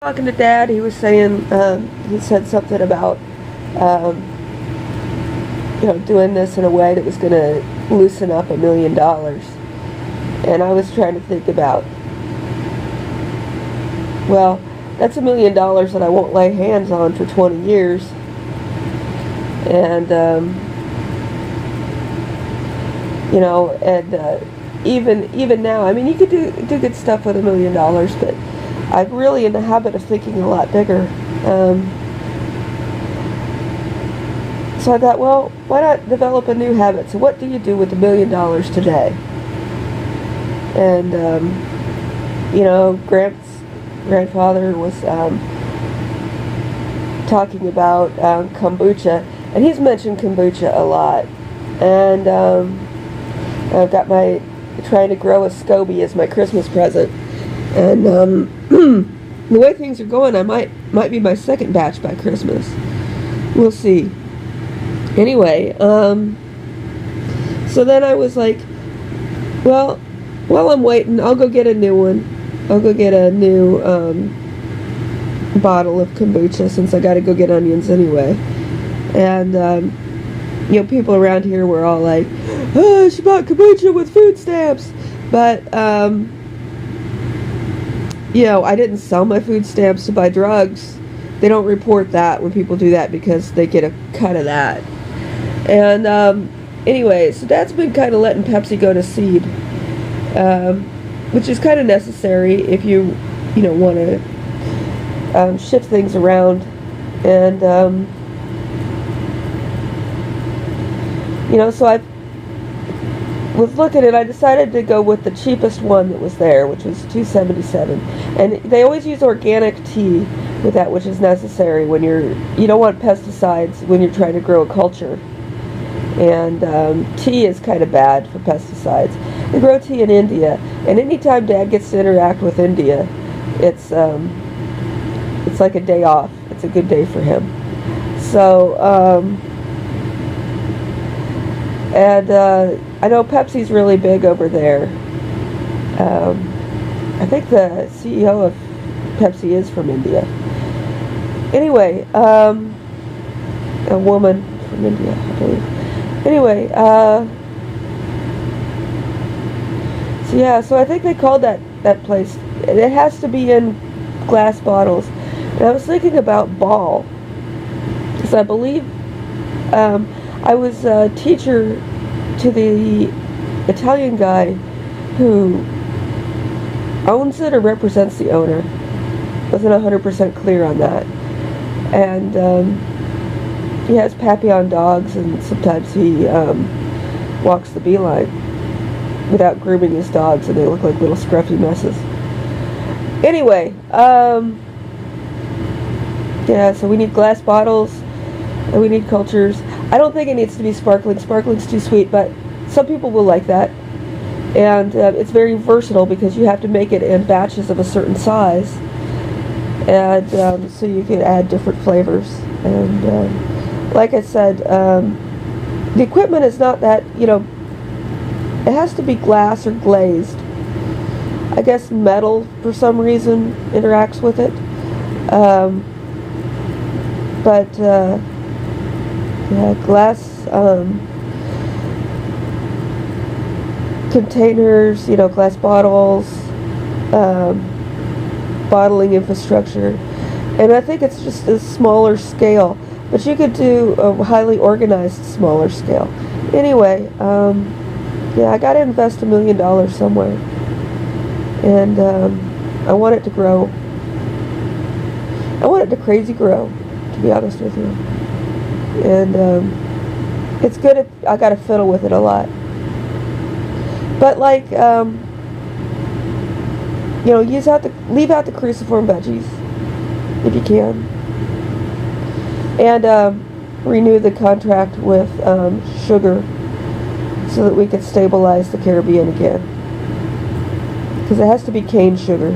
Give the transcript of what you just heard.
Talking to Dad, he was saying, he said something about, um, doing this in a way that was going to loosen up $1 million. And I was trying to think about, well, that's $1 million that I won't lay hands on for 20 years. And, even now, I mean, you could do good stuff with $1 million, but I'm really in the habit of thinking a lot bigger. So I thought, well, why not develop a new habit? So what do you do with $1 million today? And, grandfather was talking about kombucha, and he's mentioned kombucha a lot. And I've got trying to grow a SCOBY as my Christmas present. And the way things are going, I might be my second batch by Christmas. We'll see. Anyway, so then I was like, well, while I'm waiting, I'll go get a new one. I'll go get a new bottle of kombucha, since I gotta go get onions anyway. And people around here were all like, oh, she bought kombucha with food stamps. But I didn't sell my food stamps to buy drugs. They don't report that when people do that, because they get a cut of that. And anyway, so Dad's been kind of letting Pepsi go to seed, which is kind of necessary if you want to shift things around. And so I was looking, and I decided to go with the cheapest one that was there, which was $2.77. And they always use organic tea with that, which is necessary when you don't want pesticides when you're trying to grow a culture. And tea is kind of bad for pesticides. They grow tea in India, and anytime Dad gets to interact with India, it's like a day off. It's a good day for him. So I know Pepsi's really big over there. I think the CEO of Pepsi is from India. Anyway, a woman from India, I believe. Anyway, so I think they called that place. It has to be in glass bottles. And I was thinking about Ball, because I believe I was a teacher to the Italian guy who owns it or represents the owner. Wasn't 100% clear on that. And he has Papillon dogs, and sometimes he walks the beeline without grooming his dogs, and they look like little scruffy messes. Anyway, so we need glass bottles, and we need cultures. I don't think it needs to be sparkling. Sparkling's too sweet, but some people will like that. And it's very versatile, because you have to make it in batches of a certain size. And so you can add different flavors. And like I said, the equipment is not that, it has to be glass or glazed. I guess metal, for some reason, interacts with it. Glass containers, glass bottles, bottling infrastructure. And I think it's just a smaller scale. But you could do a highly organized smaller scale. Anyway, I got to invest $1 million somewhere. And I want it to grow. I want it to crazy grow, to be honest with you. And it's good if I got to fiddle with it a lot. But leave out the cruciform veggies if you can. And renew the contract with sugar, so that we could stabilize the Caribbean again. Because it has to be cane sugar.